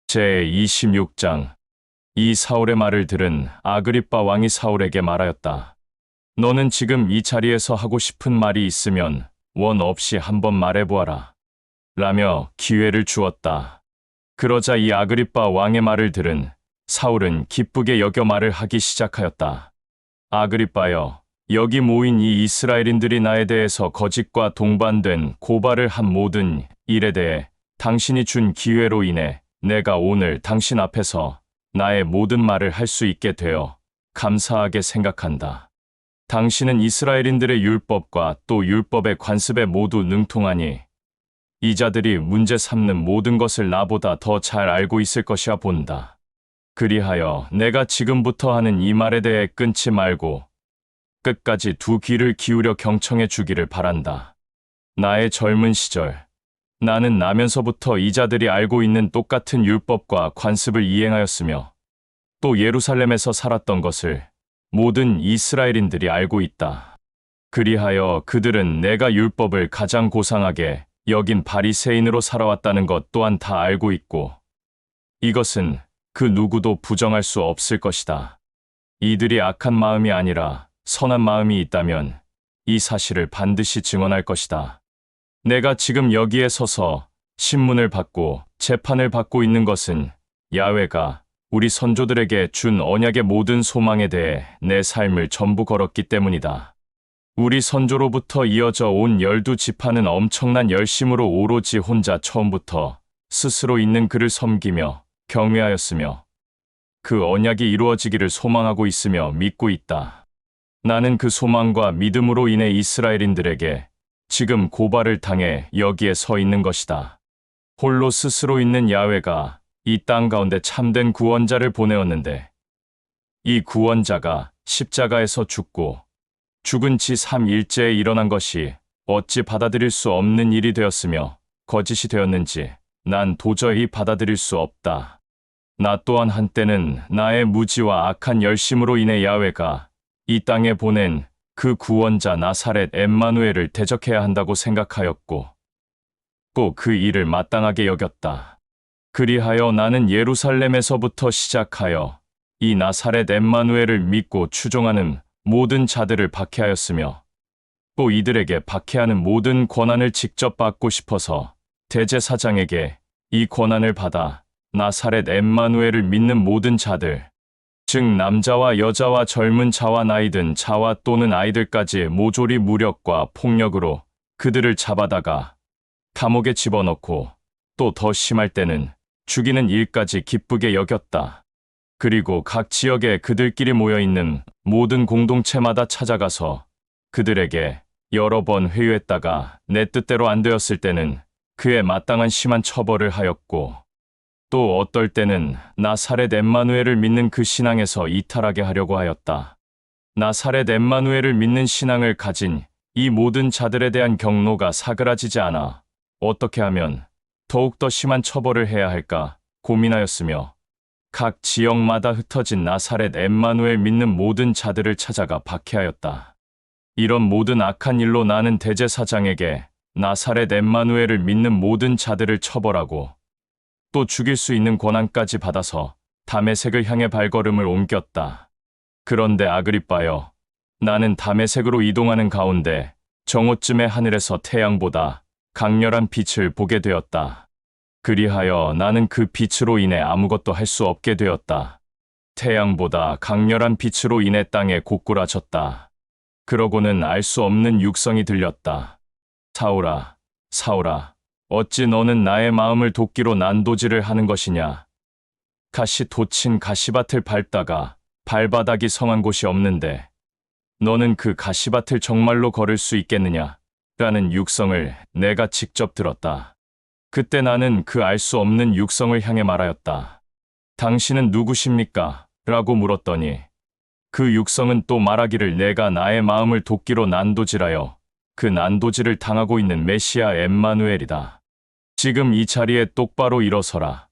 제26장. 이 사울의 말을 들은 아그리빠 왕이 사울에게 말하였다. 너는 지금 이 자리에서 하고 싶은 말이 있으면 원 없이 한번 말해보아라. 라며 기회를 주었다. 그러자 이 아그리빠 왕의 말을 들은 사울은 기쁘게 여겨 말을 하기 시작하였다. 아그리빠여, 여기 모인 이 이스라엘인들이 나에 대해서 거짓과 동반된 고발을 한 모든 일에 대해 당신이 준 기회로 인해 내가 오늘 당신 앞에서 나의 모든 말을 할 수 있게 되어 감사하게 생각한다. 당신은 이스라엘인들의 율법과 또 율법의 관습에 모두 능통하니 이 자들이 문제 삼는 모든 것을 나보다 더 잘 알고 있을 것이야 본다. 그리하여 내가 지금부터 하는 이 말에 대해 끊지 말고 끝까지 두 귀를 기울여 경청해 주기를 바란다. 나의 젊은 시절, 나는 나면서부터 이 자들이 알고 있는 똑같은 율법과 관습을 이행하였으며 또 예루살렘에서 살았던 것을 모든 이스라엘인들이 알고 있다. 그리하여 그들은 내가 율법을 가장 고상하게 여긴 바리새인으로 살아왔다는 것 또한 다 알고 있고 이것은 그 누구도 부정할 수 없을 것이다. 이들이 악한 마음이 아니라 선한 마음이 있다면 이 사실을 반드시 증언할 것이다. 내가 지금 여기에 서서 신문을 받고 재판을 받고 있는 것은 야훼가 우리 선조들에게 준 언약의 모든 소망에 대해 내 삶을 전부 걸었기 때문이다. 우리 선조로부터 이어져 온 12지파는 엄청난 열심으로 오로지 혼자 처음부터 스스로 있는 그를 섬기며 경외하였으며 그 언약이 이루어지기를 소망하고 있으며 믿고 있다. 나는 그 소망과 믿음으로 인해 이스라엘인들에게 지금 고발을 당해 여기에 서 있는 것이다. 홀로 스스로 있는 야훼가 이 땅 가운데 참된 구원자를 보내었는데 이 구원자가 십자가에서 죽고 죽은 지 3일째에 일어난 것이 어찌 받아들일 수 없는 일이 되었으며 거짓이 되었는지 난 도저히 받아들일 수 없다. 나 또한 한때는 나의 무지와 악한 열심으로 인해 야훼가 이 땅에 보낸 그 구원자 나사렛 엠마누엘을 대적해야 한다고 생각하였고 또 그 일을 마땅하게 여겼다. 그리하여 나는 예루살렘에서부터 시작하여 이 나사렛 엠마누엘을 믿고 추종하는 모든 자들을 박해하였으며 또 이들에게 박해하는 모든 권한을 직접 받고 싶어서 대제사장에게 이 권한을 받아 나사렛 엠마누엘을 믿는 모든 자들, 즉 남자와 여자와 젊은 자와 나이든 자와 또는 아이들까지 모조리 무력과 폭력으로 그들을 잡아다가 감옥에 집어넣고 또 더 심할 때는 죽이는 일까지 기쁘게 여겼다. 그리고 각 지역에 그들끼리 모여있는 모든 공동체마다 찾아가서 그들에게 여러 번 회유했다가 내 뜻대로 안 되었을 때는 그에 마땅한 심한 처벌을 하였고 또 어떨 때는 나사렛 엠마누엘을 믿는 그 신앙에서 이탈하게 하려고 하였다. 나사렛 엠마누엘을 믿는 신앙을 가진 이 모든 자들에 대한 경로가 사그라지지 않아 어떻게 하면 더욱더 심한 처벌을 해야 할까 고민하였으며 각 지역마다 흩어진 나사렛 엠마누엘 믿는 모든 자들을 찾아가 박해하였다. 이런 모든 악한 일로 나는 대제사장에게 나사렛 엠마누엘을 믿는 모든 자들을 처벌하고 또 죽일 수 있는 권한까지 받아서 다메섹을 향해 발걸음을 옮겼다. 그런데 아그리빠여, 나는 다메섹으로 이동하는 가운데 정오쯤에 하늘에서 태양보다 강렬한 빛을 보게 되었다. 그리하여 나는 그 빛으로 인해 아무것도 할 수 없게 되었다. 태양보다 강렬한 빛으로 인해 땅에 고꾸라졌다. 그러고는 알 수 없는 육성이 들렸다. 사울아, 사울아, 어찌 너는 나의 마음을 돕기로 난도질을 하는 것이냐? 가시 돋친 가시밭을 밟다가 발바닥이 성한 곳이 없는데 너는 그 가시밭을 정말로 걸을 수 있겠느냐? 라는 육성을 내가 직접 들었다. 그때 나는 그 알 수 없는 육성을 향해 말하였다. 당신은 누구십니까? 라고 물었더니 그 육성은 또 말하기를 내가 나의 마음을 돕기로 난도질하여 그 난도질을 당하고 있는 메시아 엠마누엘이다. 지금 이 자리에 똑바로 일어서라.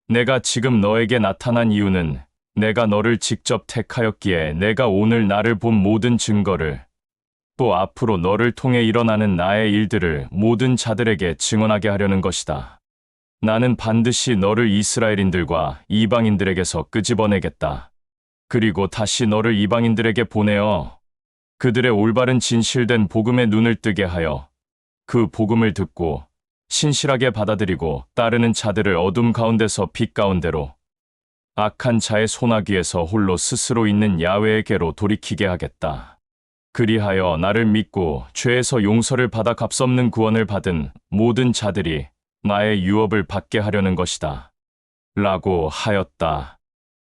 내가 지금 너에게 나타난 이유는 내가 너를 직접 택하였기에 내가 오늘 나를 본 모든 증거를 또 앞으로 너를 통해 일어나는 나의 일들을 모든 자들에게 증언하게 하려는 것이다. 나는 반드시 너를 이스라엘인들과 이방인들에게서 끄집어내겠다. 그리고 다시 너를 이방인들에게 보내어 그들의 올바른 진실된 복음에 눈을 뜨게 하여 그 복음을 듣고 신실하게 받아들이고 따르는 자들을 어둠 가운데서 빛 가운데로 악한 자의 소나기에서 홀로 스스로 있는 야훼에게로 돌이키게 하겠다. 그리하여 나를 믿고 죄에서 용서를 받아 값없는 구원을 받은 모든 자들이 나의 유업을 받게 하려는 것이다. 라고 하였다.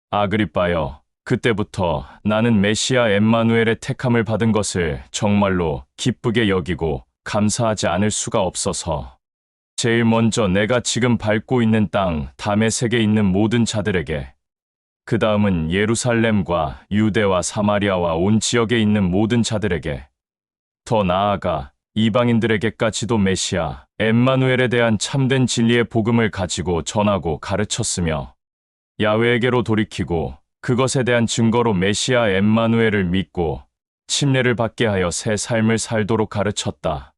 아그리빠여, 그때부터 나는 메시아 엠마누엘의 택함을 받은 것을 정말로 기쁘게 여기고 감사하지 않을 수가 없어서 제일 먼저 내가 지금 밟고 있는 땅 다메섹에 있는 모든 자들에게, 그 다음은 예루살렘과 유대와 사마리아와 온 지역에 있는 모든 자들에게, 더 나아가 이방인들에게까지도 메시아 엠마누엘에 대한 참된 진리의 복음을 가지고 전하고 가르쳤으며 야훼에게로 돌이키고 그것에 대한 증거로 메시아 엠마누엘을 믿고 침례를 받게 하여 새 삶을 살도록 가르쳤다.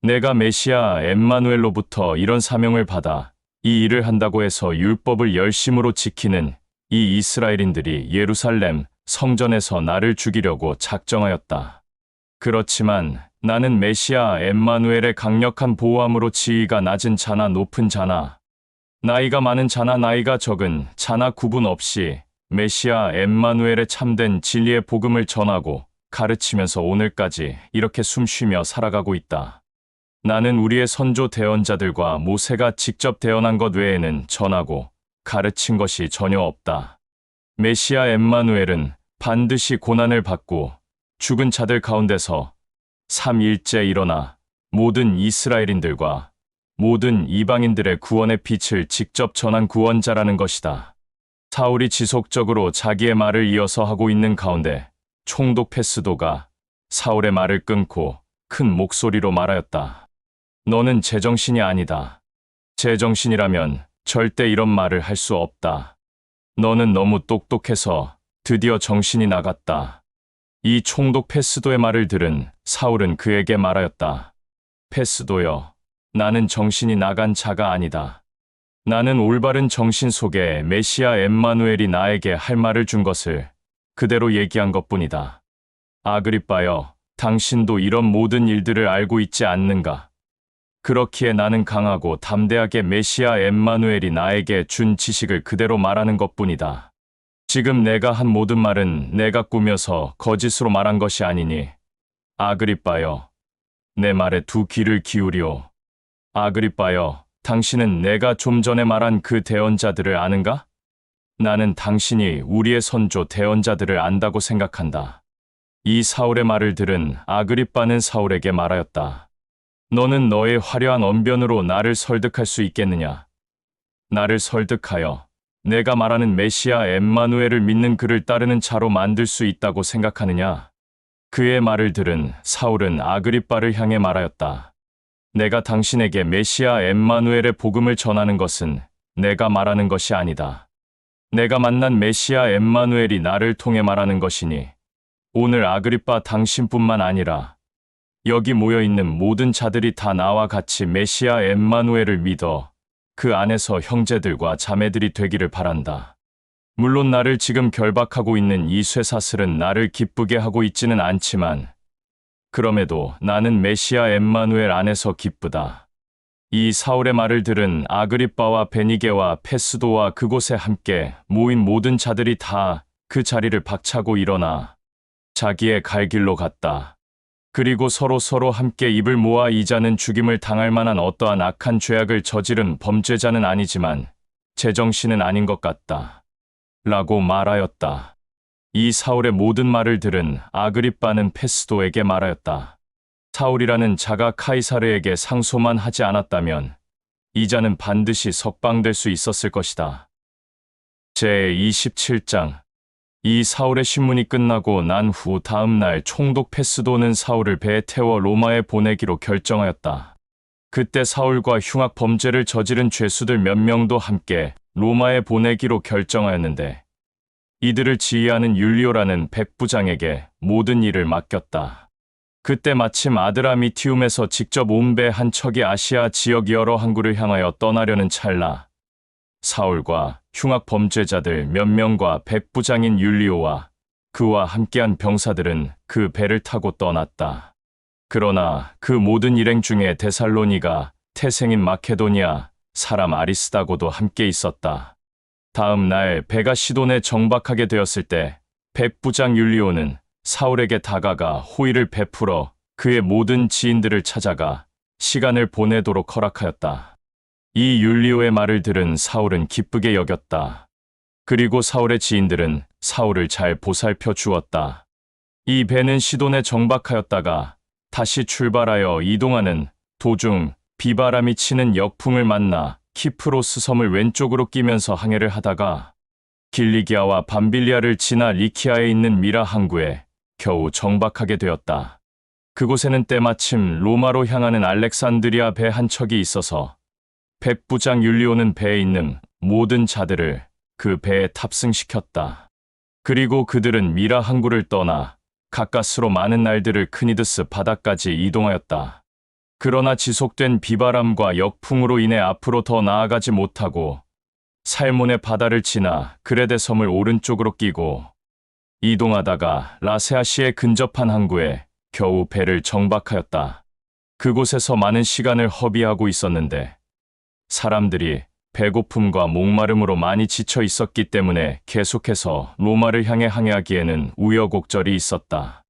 내가 메시아 엠마누엘로부터 이런 사명을 받아 이 일을 한다고 해서 율법을 열심으로 지키는 이 이스라엘인들이 예루살렘 성전에서 나를 죽이려고 작정하였다. 그렇지만 나는 메시아 엠마누엘의 강력한 보호함으로 지위가 낮은 자나 높은 자나, 나이가 많은 자나 나이가 적은 자나 구분 없이 메시아 엠마누엘의 참된 진리의 복음을 전하고 가르치면서 오늘까지 이렇게 숨쉬며 살아가고 있다. 나는 우리의 선조 대언자들과 모세가 직접 대언한 것 외에는 전하고 가르친 것이 전혀 없다. 메시아 엠마누엘은 반드시 고난을 받고 죽은 자들 가운데서 3일째 일어나 모든 이스라엘인들과 모든 이방인들의 구원의 빛을 직접 전한 구원자라는 것이다. 사울이 지속적으로 자기의 말을 이어서 하고 있는 가운데 총독 페스도가 사울의 말을 끊고 큰 목소리로 말하였다. 너는 제정신이 아니다. 제정신이라면 절대 이런 말을 할 수 없다. 너는 너무 똑똑해서 드디어 정신이 나갔다. 이 총독 페스도의 말을 들은 사울은 그에게 말하였다. 페스도여, 나는 정신이 나간 자가 아니다. 나는 올바른 정신 속에 메시아 엠마누엘이 나에게 할 말을 준 것을 그대로 얘기한 것뿐이다. 아그리빠여, 당신도 이런 모든 일들을 알고 있지 않는가? 그렇기에 나는 강하고 담대하게 메시아 엠마누엘이 나에게 준 지식을 그대로 말하는 것뿐이다. 지금 내가 한 모든 말은 내가 꾸며서 거짓으로 말한 것이 아니니, 아그리빠여, 내 말에 두 귀를 기울이오. 아그리빠여, 당신은 내가 좀 전에 말한 그 대언자들을 아는가? 나는 당신이 우리의 선조 대언자들을 안다고 생각한다. 이 사울의 말을 들은 아그리빠는 사울에게 말하였다. 너는 너의 화려한 언변으로 나를 설득할 수 있겠느냐? 나를 설득하여 내가 말하는 메시아 엠마누엘을 믿는 그를 따르는 자로 만들 수 있다고 생각하느냐? 그의 말을 들은 사울은 아그리빠를 향해 말하였다. 내가 당신에게 메시아 엠마누엘의 복음을 전하는 것은 내가 말하는 것이 아니다. 내가 만난 메시아 엠마누엘이 나를 통해 말하는 것이니, 오늘 아그리빠 당신뿐만 아니라 여기 모여있는 모든 자들이 다 나와 같이 메시아 엠마누엘을 믿어 그 안에서 형제들과 자매들이 되기를 바란다. 물론 나를 지금 결박하고 있는 이 쇠사슬은 나를 기쁘게 하고 있지는 않지만 그럼에도 나는 메시아 엠마누엘 안에서 기쁘다. 이 사울의 말을 들은 아그리빠와 베니게와 페스도와 그곳에 함께 모인 모든 자들이 다 그 자리를 박차고 일어나 자기의 갈 길로 갔다. 그리고 서로 함께 입을 모아 이 자는 죽임을 당할 만한 어떠한 악한 죄악을 저지른 범죄자는 아니지만 제정신은 아닌 것 같다. 라고 말하였다. 이 사울의 모든 말을 들은 아그리빠는 페스도에게 말하였다. 사울이라는 자가 카이사르에게 상소만 하지 않았다면 이 자는 반드시 석방될 수 있었을 것이다. 제27장. 이 사울의 신문이 끝나고 난 후 다음 날 총독 페스도는 사울을 배에 태워 로마에 보내기로 결정하였다. 그때 사울과 흉악 범죄를 저지른 죄수들 몇 명도 함께 로마에 보내기로 결정하였는데 이들을 지휘하는 율리오라는 백부장에게 모든 일을 맡겼다. 그때 마침 아드라미티움에서 직접 온 배 한 척이 아시아 지역 여러 항구를 향하여 떠나려는 찰나 사울과 흉악 범죄자들 몇 명과 백부장인 율리오와 그와 함께한 병사들은 그 배를 타고 떠났다. 그러나 그 모든 일행 중에 데살로니가 태생인 마케도니아 사람 아리스다고도 함께 있었다. 다음 날 배가 시돈에 정박하게 되었을 때 백부장 율리오는 사울에게 다가가 호의를 베풀어 그의 모든 지인들을 찾아가 시간을 보내도록 허락하였다. 이 율리오의 말을 들은 사울은 기쁘게 여겼다. 그리고 사울의 지인들은 사울을 잘 보살펴 주었다. 이 배는 시돈에 정박하였다가 다시 출발하여 이동하는 도중 비바람이 치는 역풍을 만나 키프로스 섬을 왼쪽으로 끼면서 항해를 하다가 길리기아와 밤빌리아를 지나 리키아에 있는 미라 항구에 겨우 정박하게 되었다. 그곳에는 때마침 로마로 향하는 알렉산드리아 배 한 척이 있어서 백부장 율리오는 배에 있는 모든 자들을 그 배에 탑승시켰다. 그리고 그들은 미라 항구를 떠나 가까스로 많은 날들을 크니드스 바다까지 이동하였다. 그러나 지속된 비바람과 역풍으로 인해 앞으로 더 나아가지 못하고 살몬의 바다를 지나 그레데 섬을 오른쪽으로 끼고 이동하다가 라세아시에 근접한 항구에 겨우 배를 정박하였다. 그곳에서 많은 시간을 허비하고 있었는데 사람들이 배고픔과 목마름으로 많이 지쳐 있었기 때문에 계속해서 로마를 향해 항해하기에는 우여곡절이 있었다.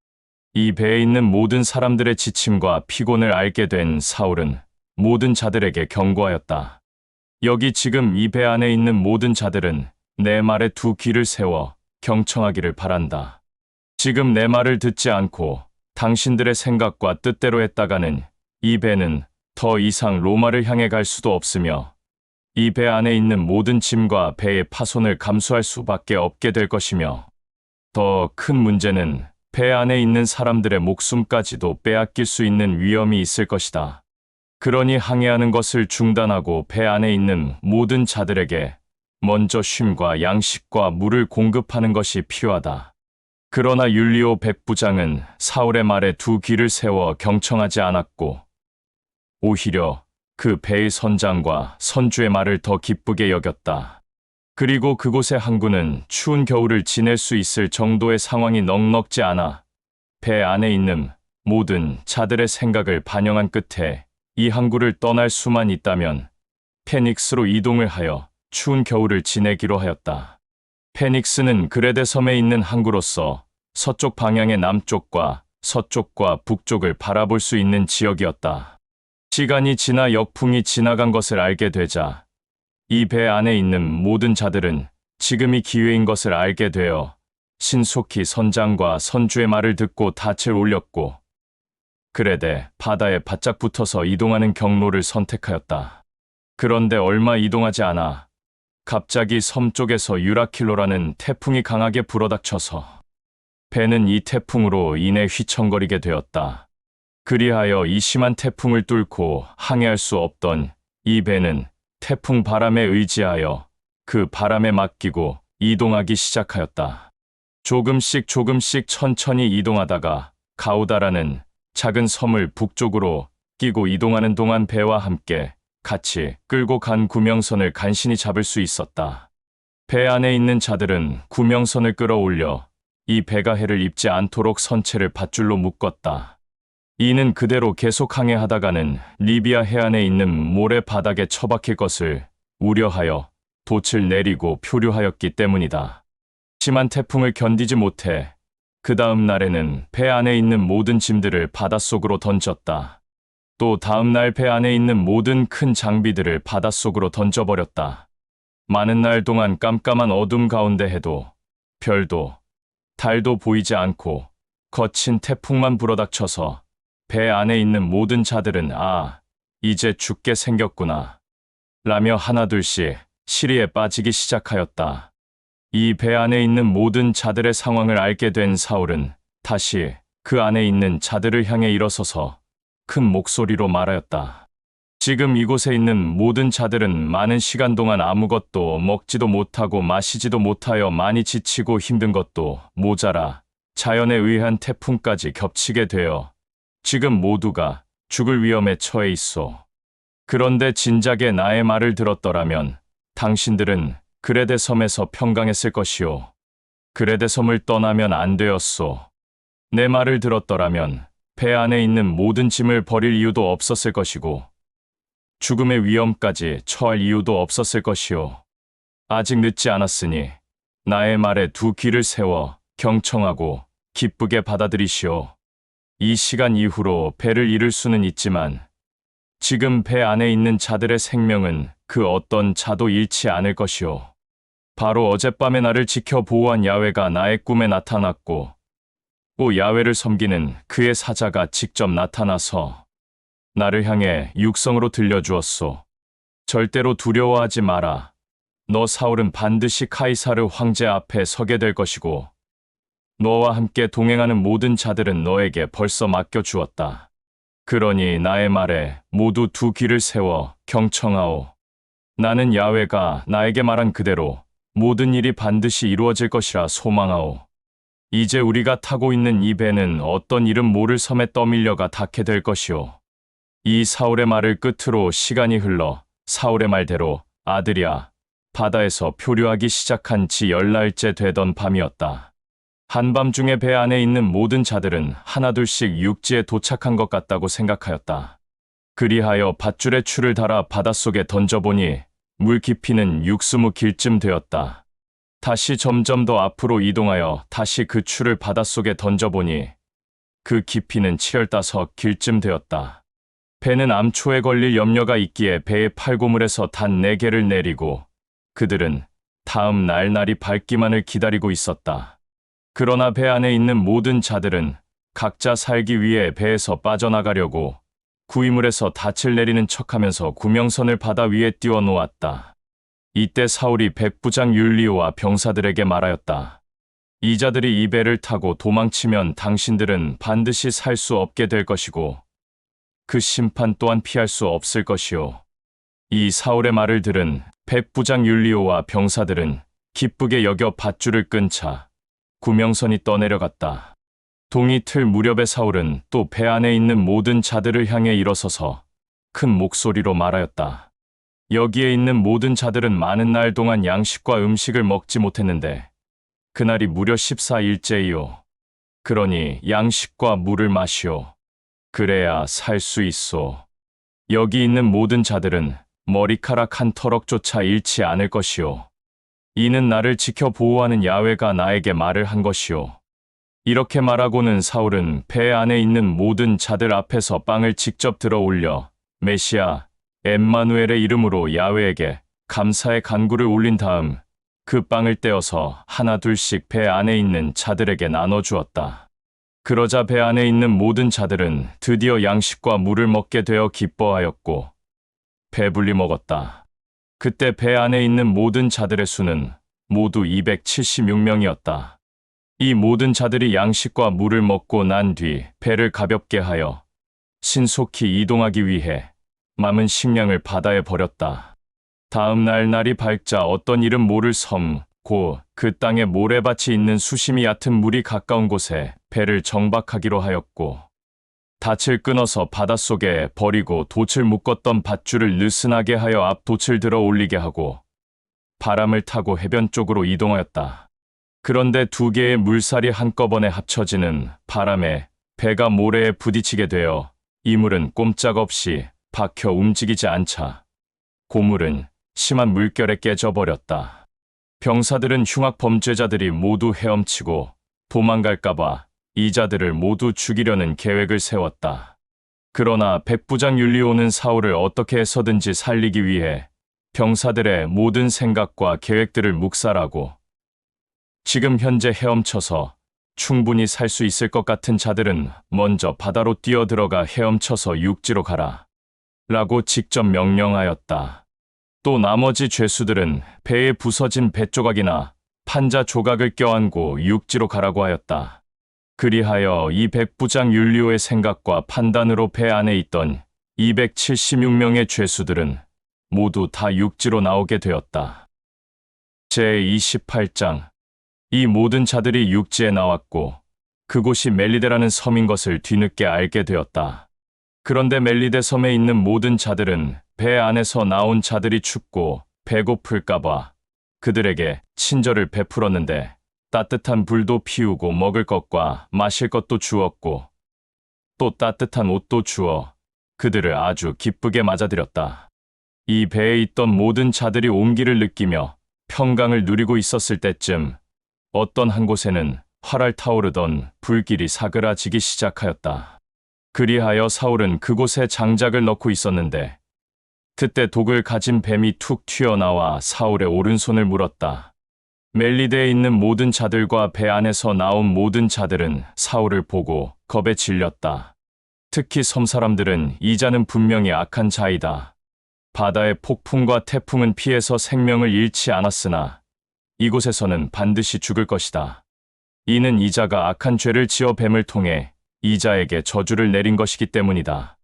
이 배에 있는 모든 사람들의 지침과 피곤을 알게 된 사울은 모든 자들에게 경고하였다. 여기 지금 이 배 안에 있는 모든 자들은 내 말에 두 귀를 세워 경청하기를 바란다. 지금 내 말을 듣지 않고 당신들의 생각과 뜻대로 했다가는 이 배는 더 이상 로마를 향해 갈 수도 없으며 이 배 안에 있는 모든 짐과 배의 파손을 감수할 수밖에 없게 될 것이며 더 큰 문제는 배 안에 있는 사람들의 목숨까지도 빼앗길 수 있는 위험이 있을 것이다. 그러니 항해하는 것을 중단하고 배 안에 있는 모든 자들에게 먼저 쉼과 양식과 물을 공급하는 것이 필요하다. 그러나 율리오 백부장은 사울의 말에 두 귀를 세워 경청하지 않았고 오히려 그 배의 선장과 선주의 말을 더 기쁘게 여겼다. 그리고 그곳의 항구는 추운 겨울을 지낼 수 있을 정도의 상황이 넉넉지 않아 배 안에 있는 모든 자들의 생각을 반영한 끝에 이 항구를 떠날 수만 있다면 페닉스로 이동을 하여 추운 겨울을 지내기로 하였다. 페닉스는 그레데 섬에 있는 항구로서 서쪽 방향의 남쪽과 서쪽과 북쪽을 바라볼 수 있는 지역이었다. 시간이 지나 역풍이 지나간 것을 알게 되자 이 배 안에 있는 모든 자들은 지금이 기회인 것을 알게 되어 신속히 선장과 선주의 말을 듣고 닻을 올렸고 그레데 바다에 바짝 붙어서 이동하는 경로를 선택하였다. 그런데 얼마 이동하지 않아 갑자기 섬 쪽에서 유라킬로라는 태풍이 강하게 불어닥쳐서 배는 이 태풍으로 인해 휘청거리게 되었다. 그리하여 이 심한 태풍을 뚫고 항해할 수 없던 이 배는 태풍 바람에 의지하여 그 바람에 맡기고 이동하기 시작하였다. 조금씩 천천히 이동하다가 가우다라는 작은 섬을 북쪽으로 끼고 이동하는 동안 배와 함께 같이 끌고 간 구명선을 간신히 잡을 수 있었다. 배 안에 있는 자들은 구명선을 끌어올려 이 배가 해를 입지 않도록 선체를 밧줄로 묶었다. 이는 그대로 계속 항해하다가는 리비아 해안에 있는 모래 바닥에 처박힐 것을 우려하여 돛을 내리고 표류하였기 때문이다. 심한 태풍을 견디지 못해 그 다음 날에는 배 안에 있는 모든 짐들을 바닷속으로 던졌다. 또 다음 날 배 안에 있는 모든 큰 장비들을 바닷속으로 던져버렸다. 많은 날 동안 깜깜한 어둠 가운데 해도 별도 달도 보이지 않고 거친 태풍만 불어닥쳐서 배 안에 있는 모든 자들은 이제 죽게 생겼구나 라며 하나둘씩 시리에 빠지기 시작하였다. 이 배 안에 있는 모든 자들의 상황을 알게 된 사울은 다시 그 안에 있는 자들을 향해 일어서서 큰 목소리로 말하였다. 지금 이곳에 있는 모든 자들은 많은 시간 동안 아무것도 먹지도 못하고 마시지도 못하여 많이 지치고 힘든 것도 모자라 자연에 의한 태풍까지 겹치게 되어 지금 모두가 죽을 위험에 처해 있소. 그런데 진작에 나의 말을 들었더라면 당신들은 그레데 섬에서 평강했을 것이오. 그레데 섬을 떠나면 안 되었소. 내 말을 들었더라면 배 안에 있는 모든 짐을 버릴 이유도 없었을 것이고 죽음의 위험까지 처할 이유도 없었을 것이오. 아직 늦지 않았으니 나의 말에 두 귀를 세워 경청하고 기쁘게 받아들이시오. 이 시간 이후로 배를 잃을 수는 있지만 지금 배 안에 있는 자들의 생명은 그 어떤 자도 잃지 않을 것이오. 바로 어젯밤에 나를 지켜 보호한 야훼가 나의 꿈에 나타났고 또 야훼를 섬기는 그의 사자가 직접 나타나서 나를 향해 육성으로 들려주었소. 절대로 두려워하지 마라. 너 사울은 반드시 카이사르 황제 앞에 서게 될 것이고 너와 함께 동행하는 모든 자들은 너에게 벌써 맡겨주었다. 그러니 나의 말에 모두 두 귀를 세워 경청하오. 나는 야훼가 나에게 말한 그대로 모든 일이 반드시 이루어질 것이라 소망하오. 이제 우리가 타고 있는 이 배는 어떤 이름 모를 섬에 떠밀려가 닿게 될 것이오. 이 사울의 말을 끝으로 시간이 흘러 사울의 말대로 아들이야 바다에서 표류하기 시작한 지 10날째 되던 밤이었다. 한밤중에 배 안에 있는 모든 자들은 하나둘씩 육지에 도착한 것 같다고 생각하였다. 그리하여 밧줄에 추를 달아 바닷속에 던져보니 물 깊이는 6-20길쯤 되었다. 다시 점점 더 앞으로 이동하여 다시 그 추를 바닷속에 던져보니 그 깊이는 7-5길쯤 되었다. 배는 암초에 걸릴 염려가 있기에 배의 팔고물에서 단 4개를 내리고 그들은 다음 날이 밝기만을 기다리고 있었다. 그러나 배 안에 있는 모든 자들은 각자 살기 위해 배에서 빠져나가려고 구이물에서 닻을 내리는 척하면서 구명선을 바다 위에 띄워 놓았다. 이때 사울이 백부장 율리오와 병사들에게 말하였다. 이 자들이 이 배를 타고 도망치면 당신들은 반드시 살 수 없게 될 것이고 그 심판 또한 피할 수 없을 것이오. 이 사울의 말을 들은 백부장 율리오와 병사들은 기쁘게 여겨 밧줄을 끈 차 구명선이 떠내려갔다. 동이 틀 무렵에 사울은 또 배 안에 있는 모든 자들을 향해 일어서서 큰 목소리로 말하였다. 여기에 있는 모든 자들은 많은 날 동안 양식과 음식을 먹지 못했는데 그날이 무려 14일째이요. 그러니 양식과 물을 마시오. 그래야 살 수 있소. 여기 있는 모든 자들은 머리카락 한 터럭조차 잃지 않을 것이오. 이는 나를 지켜 보호하는 야훼가 나에게 말을 한 것이오. 이렇게 말하고는 사울은 배 안에 있는 모든 자들 앞에서 빵을 직접 들어 올려 메시아 엠마누엘의 이름으로 야훼에게 감사의 간구를 올린 다음 그 빵을 떼어서 하나둘씩 배 안에 있는 자들에게 나눠주었다. 그러자 배 안에 있는 모든 자들은 드디어 양식과 물을 먹게 되어 기뻐하였고 배불리 먹었다. 그때 배 안에 있는 모든 자들의 수는 모두 276명이었다. 이 모든 자들이 양식과 물을 먹고 난 뒤 배를 가볍게 하여 신속히 이동하기 위해 남은 식량을 바다에 버렸다. 다음 날 날이 밝자 어떤 이름 모를 섬, 고 그 땅에 모래밭이 있는 수심이 얕은 물이 가까운 곳에 배를 정박하기로 하였고 닻을 끊어서 바닷속에 버리고 돛을 묶었던 밧줄을 느슨하게 하여 앞 돛을 들어 올리게 하고 바람을 타고 해변 쪽으로 이동하였다. 그런데 2개의 물살이 한꺼번에 합쳐지는 바람에 배가 모래에 부딪히게 되어 이물은 꼼짝없이 박혀 움직이지 않자 고물은 심한 물결에 깨져버렸다. 병사들은 흉악 범죄자들이 모두 헤엄치고 도망갈까봐 이 자들을 모두 죽이려는 계획을 세웠다. 그러나 백부장 율리오는 사울을 어떻게 해서든지 살리기 위해 병사들의 모든 생각과 계획들을 묵살하고 지금 현재 헤엄쳐서 충분히 살 수 있을 것 같은 자들은 먼저 바다로 뛰어들어가 헤엄쳐서 육지로 가라 라고 직접 명령하였다. 또 나머지 죄수들은 배에 부서진 뱃조각이나 판자 조각을 껴안고 육지로 가라고 하였다. 그리하여 이 백부장 율리오의 생각과 판단으로 배 안에 있던 276명의 죄수들은 모두 다 육지로 나오게 되었다. 제28장 이 모든 자들이 육지에 나왔고 그곳이 멜리데라는 섬인 것을 뒤늦게 알게 되었다. 그런데 멜리데 섬에 있는 모든 자들은 배 안에서 나온 자들이 춥고 배고플까봐 그들에게 친절을 베풀었는데 따뜻한 불도 피우고 먹을 것과 마실 것도 주었고 또 따뜻한 옷도 주어 그들을 아주 기쁘게 맞아들였다. 이 배에 있던 모든 자들이 온기를 느끼며 평강을 누리고 있었을 때쯤 어떤 한 곳에는 활활 타오르던 불길이 사그라지기 시작하였다. 그리하여 사울은 그곳에 장작을 넣고 있었는데 그때 독을 가진 뱀이 툭 튀어나와 사울의 오른손을 물었다. 멜리데에 있는 모든 자들과 배 안에서 나온 모든 자들은 사울을 보고 겁에 질렸다. 특히 섬 사람들은 이 자는 분명히 악한 자이다. 바다의 폭풍과 태풍은 피해서 생명을 잃지 않았으나 이곳에서는 반드시 죽을 것이다. 이는 이 자가 악한 죄를 지어 뱀을 통해 이 자에게 저주를 내린 것이기 때문이다.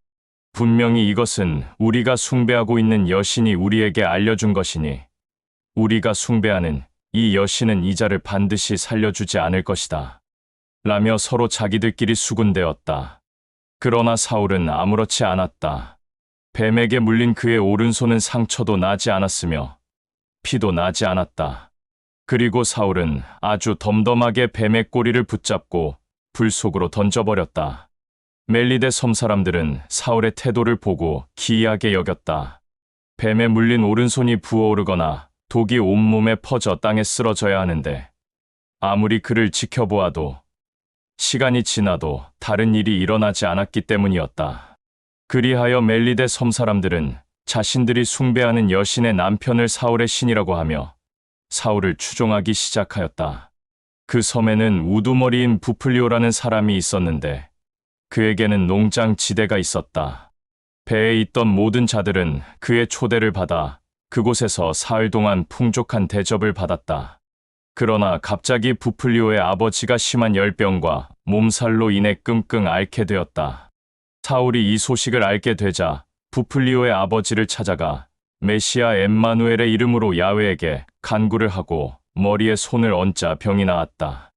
분명히 이것은 우리가 숭배하고 있는 여신이 우리에게 알려준 것이니 우리가 숭배하는 이 여신은 이 자를 반드시 살려주지 않을 것이다. 라며 서로 자기들끼리 수군대었다. 그러나 사울은 아무렇지 않았다. 뱀에게 물린 그의 오른손은 상처도 나지 않았으며 피도 나지 않았다. 그리고 사울은 아주 덤덤하게 뱀의 꼬리를 붙잡고 불 속으로 던져버렸다. 멜리데 섬 사람들은 사울의 태도를 보고 기이하게 여겼다. 뱀에 물린 오른손이 부어오르거나 독이 온몸에 퍼져 땅에 쓰러져야 하는데 아무리 그를 지켜보아도 시간이 지나도 다른 일이 일어나지 않았기 때문이었다. 그리하여 멜리데 섬 사람들은 자신들이 숭배하는 여신의 남편을 사울의 신이라고 하며 사울을 추종하기 시작하였다. 그 섬에는 우두머리인 부플리오라는 사람이 있었는데 그에게는 농장 지대가 있었다. 배에 있던 모든 자들은 그의 초대를 받아 그곳에서 사흘 동안 풍족한 대접을 받았다. 그러나 갑자기 부플리오의 아버지가 심한 열병과 몸살로 인해 끙끙 앓게 되었다. 사울이 이 소식을 알게 되자 부플리오의 아버지를 찾아가 메시아 엠마누엘의 이름으로 야훼에게 간구를 하고 머리에 손을 얹자 병이 나았다.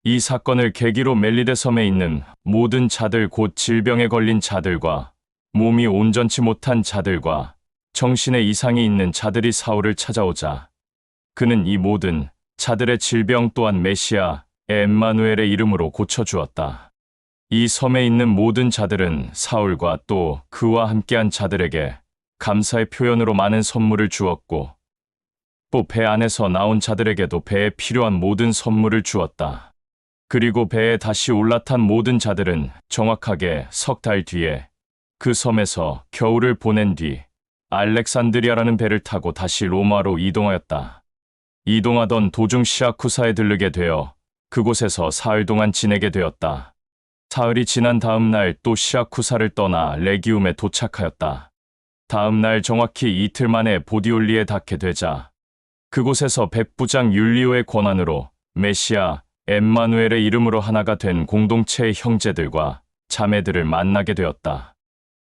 이 사건을 계기로 멜리데 섬에 있는 모든 자들 곧 질병에 걸린 자들과 몸이 온전치 못한 자들과 정신의 이상이 있는 자들이 사울을 찾아오자 그는 이 모든 자들의 질병 또한 메시아 엠마누엘의 이름으로 고쳐주었다. 이 섬에 있는 모든 자들은 사울과 또 그와 함께한 자들에게 감사의 표현으로 많은 선물을 주었고 또 배 안에서 나온 자들에게도 배에 필요한 모든 선물을 주었다. 그리고 배에 다시 올라탄 모든 자들은 정확하게 석 달 뒤에 그 섬에서 겨울을 보낸 뒤 알렉산드리아라는 배를 타고 다시 로마로 이동하였다. 이동하던 도중 시라쿠사에 들르게 되어 그곳에서 사흘 동안 지내게 되었다. 사흘이 지난 다음 날 또 시라쿠사를 떠나 레기움에 도착하였다. 다음 날 정확히 이틀 만에 보디올리에 닿게 되자 그곳에서 백부장 율리오의 권한으로 메시아 엠마누엘의 이름으로 하나가 된 공동체의 형제들과 자매들을 만나게 되었다.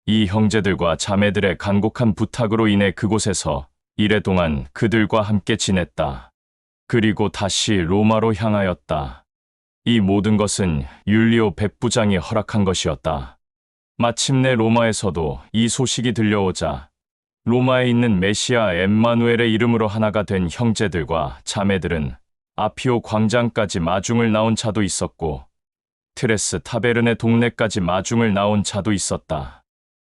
이 형제들과 자매들의 간곡한 부탁으로 인해 그곳에서 이래 동안 그들과 함께 지냈다. 그리고 다시 로마로 향하였다. 이 모든 것은 율리오 백부장이 허락한 것이었다. 마침내 로마에서도 이 소식이 들려오자 로마에 있는 메시아 엠마누엘의 이름으로 하나가 된 형제들과 자매들은 아피오 광장까지 마중을 나온 자도 있었고 트레스 타베른의 동네까지 마중을 나온 자도 있었다.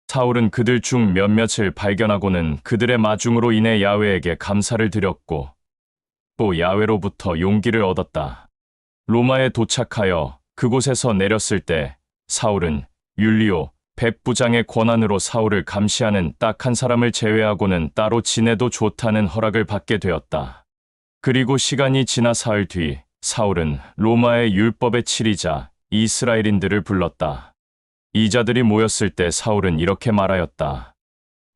사울은 그들 중 몇몇을 발견하고는 그들의 마중으로 인해 야훼에게 감사를 드렸고 또 야훼로부터 용기를 얻었다. 로마에 도착하여 그곳에서 내렸을 때 사울은 율리오 백부장의 권한으로 사울을 감시하는 딱 한 사람을 제외하고는 따로 지내도 좋다는 허락을 받게 되었다. 그리고 시간이 지나 사흘 뒤 사울은 로마의 율법의 7이자 이스라엘인들을 불렀다. 이 자들이 모였을 때 사울은 이렇게 말하였다.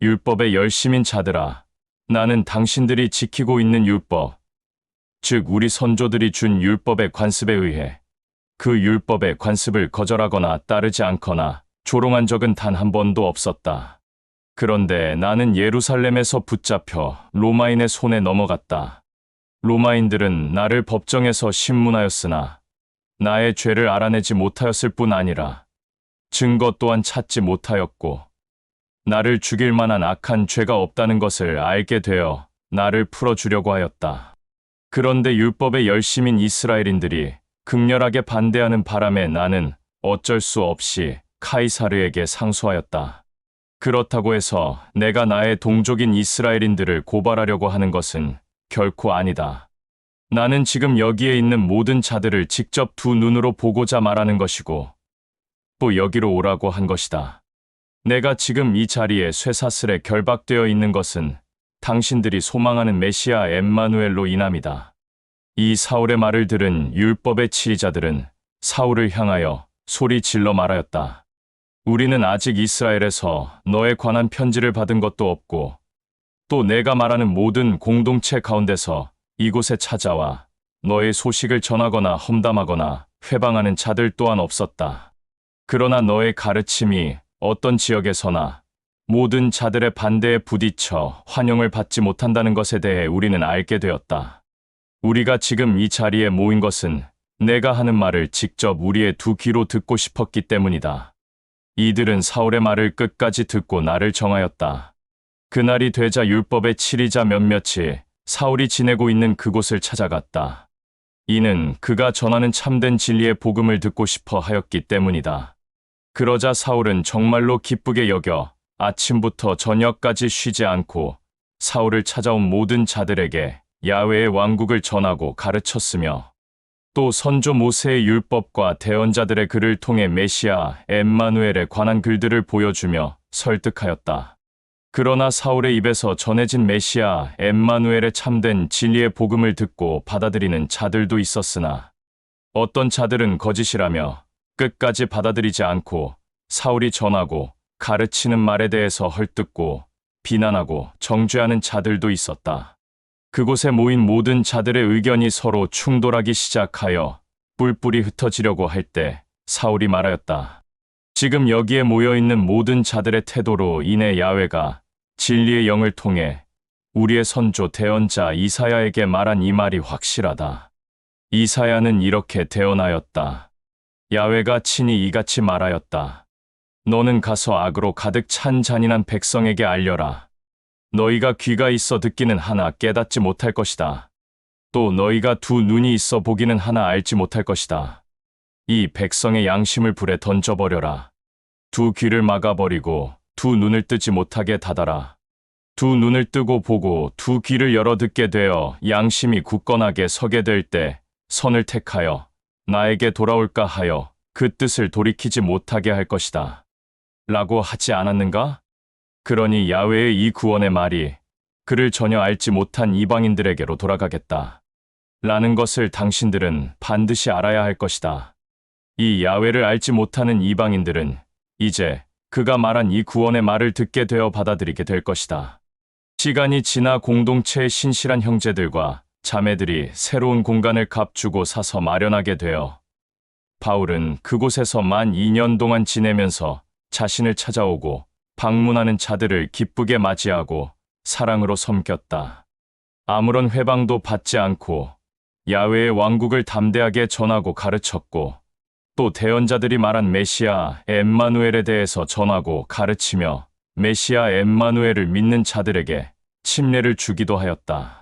율법의 열심인 자들아, 나는 당신들이 지키고 있는 율법, 즉 우리 선조들이 준 율법의 관습에 의해 그 율법의 관습을 거절하거나 따르지 않거나 조롱한 적은 단 한 번도 없었다. 그런데 나는 예루살렘에서 붙잡혀 로마인의 손에 넘어갔다. 로마인들은 나를 법정에서 신문하였으나 나의 죄를 알아내지 못하였을 뿐 아니라 증거 또한 찾지 못하였고 나를 죽일 만한 악한 죄가 없다는 것을 알게 되어 나를 풀어주려고 하였다. 그런데 율법의 열심인 이스라엘인들이 극렬하게 반대하는 바람에 나는 어쩔 수 없이 카이사르에게 상소하였다. 그렇다고 해서 내가 나의 동족인 이스라엘인들을 고발하려고 하는 것은 결코 아니다. 나는 지금 여기에 있는 모든 자들을 직접 두 눈으로 보고자 말하는 것이고 또 여기로 오라고 한 것이다. 내가 지금 이 자리에 쇠사슬에 결박되어 있는 것은 당신들이 소망하는 메시아 엠마누엘로 인함이다. 이 사울의 말을 들은 율법의 지휘자들은 사울을 향하여 소리 질러 말하였다. 우리는 아직 이스라엘에서 너에 관한 편지를 받은 것도 없고 또 내가 말하는 모든 공동체 가운데서 이곳에 찾아와 너의 소식을 전하거나 험담하거나 회방하는 자들 또한 없었다. 그러나 너의 가르침이 어떤 지역에서나 모든 자들의 반대에 부딪혀 환영을 받지 못한다는 것에 대해 우리는 알게 되었다. 우리가 지금 이 자리에 모인 것은 내가 하는 말을 직접 우리의 두 귀로 듣고 싶었기 때문이다. 이들은 사울의 말을 끝까지 듣고 나를 정하였다. 그날이 되자 율법의 치리자 몇몇이 사울이 지내고 있는 그곳을 찾아갔다. 이는 그가 전하는 참된 진리의 복음을 듣고 싶어 하였기 때문이다. 그러자 사울은 정말로 기쁘게 여겨 아침부터 저녁까지 쉬지 않고 사울을 찾아온 모든 자들에게 야훼의 왕국을 전하고 가르쳤으며 또 선조 모세의 율법과 대언자들의 글을 통해 메시아 엠마누엘에 관한 글들을 보여주며 설득하였다. 그러나 사울의 입에서 전해진 메시아 엠마누엘의 참된 진리의 복음을 듣고 받아들이는 자들도 있었으나 어떤 자들은 거짓이라며 끝까지 받아들이지 않고 사울이 전하고 가르치는 말에 대해서 헐뜯고 비난하고 정죄하는 자들도 있었다. 그곳에 모인 모든 자들의 의견이 서로 충돌하기 시작하여 뿔뿔이 흩어지려고 할 때 사울이 말하였다. 지금 여기에 모여있는 모든 자들의 태도로 인해 야훼가 진리의 영을 통해 우리의 선조 대언자 이사야에게 말한 이 말이 확실하다. 이사야는 이렇게 대언하였다. 야훼가 친히 이같이 말하였다. 너는 가서 악으로 가득 찬 잔인한 백성에게 알려라. 너희가 귀가 있어 듣기는 하나 깨닫지 못할 것이다. 또 너희가 두 눈이 있어 보기는 하나 알지 못할 것이다. 이 백성의 양심을 불에 던져버려라. 두 귀를 막아버리고 두 눈을 뜨지 못하게 닫아라. 두 눈을 뜨고 보고 두 귀를 열어 듣게 되어 양심이 굳건하게 서게 될 때 선을 택하여 나에게 돌아올까 하여 그 뜻을 돌이키지 못하게 할 것이다. 라고 하지 않았는가? 그러니 야훼의 이 구원의 말이 그를 전혀 알지 못한 이방인들에게로 돌아가겠다. 라는 것을 당신들은 반드시 알아야 할 것이다. 이 야훼를 알지 못하는 이방인들은 이제 그가 말한 이 구원의 말을 듣게 되어 받아들이게 될 것이다. 시간이 지나 공동체의 신실한 형제들과 자매들이 새로운 공간을 값주고 사서 마련하게 되어 바울은 그곳에서 만 2년 동안 지내면서 자신을 찾아오고 방문하는 자들을 기쁘게 맞이하고 사랑으로 섬겼다. 아무런 회방도 받지 않고 야훼의 왕국을 담대하게 전하고 가르쳤고 또 대언자들이 말한 메시아 엠마누엘에 대해서 전하고 가르치며 메시아 엠마누엘을 믿는 자들에게 침례를 주기도 하였다.